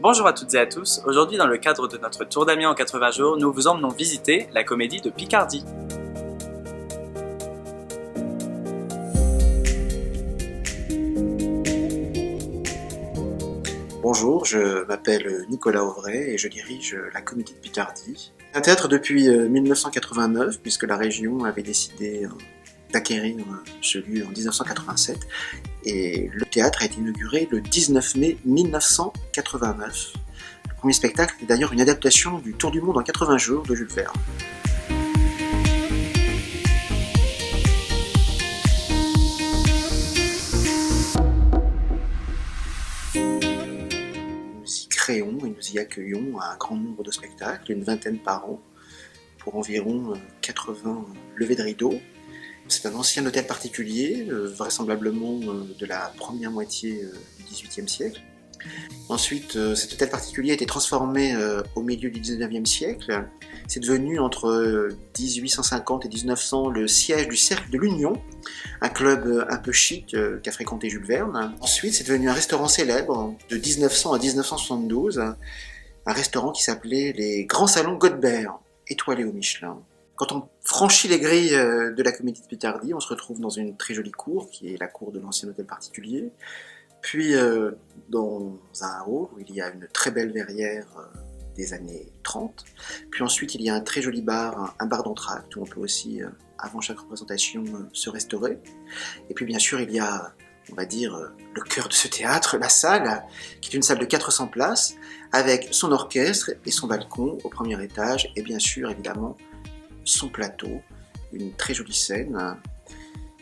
Bonjour à toutes et à tous, aujourd'hui dans le cadre de notre tour d'Amiens en 80 jours, nous vous emmenons visiter la comédie de Picardie. Bonjour, je m'appelle Nicolas Auvray et je dirige la Comédie de Picardie. Un théâtre depuis 1989, puisque la région avait décidé d'acquérir ce lieu en 1987, et le théâtre a été inauguré le 19 mai 1989. Le premier spectacle est d'ailleurs une adaptation du Tour du monde en 80 jours de Jules Verne. Nous y créons et nous y accueillons un grand nombre de spectacles, une vingtaine par an, pour environ 80 levées de rideaux. C'est un ancien hôtel particulier, vraisemblablement de la première moitié du XVIIIe siècle. Ensuite, cet hôtel particulier a été transformé au milieu du XIXe siècle. C'est devenu entre 1850 et 1900 le siège du Cercle de l'Union, un club un peu chic qu'a fréquenté Jules Verne. Ensuite, c'est devenu un restaurant célèbre de 1900 à 1972, un restaurant qui s'appelait les Grands Salons Godebert, étoilé au Michelin. Quand on franchit les grilles de la Comédie de Picardie, on se retrouve dans une très jolie cour, qui est la cour de l'ancien hôtel particulier. Puis dans un hall où il y a une très belle verrière des années 30. Puis ensuite il y a un très joli bar, un bar d'entracte où on peut aussi, avant chaque représentation, se restaurer. Et puis bien sûr il y a, on va dire, le cœur de ce théâtre, la salle, qui est une salle de 400 places, avec son orchestre et son balcon au premier étage, et bien sûr évidemment son plateau, une très jolie scène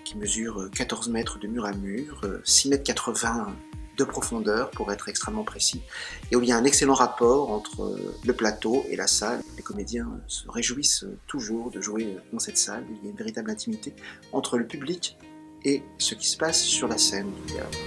qui mesure 14 mètres de mur à mur, 6,80 mètres de profondeur pour être extrêmement précis, et où il y a un excellent rapport entre le plateau et la salle. Les comédiens se réjouissent toujours de jouer dans cette salle, il y a une véritable intimité entre le public et ce qui se passe sur la scène du théâtre.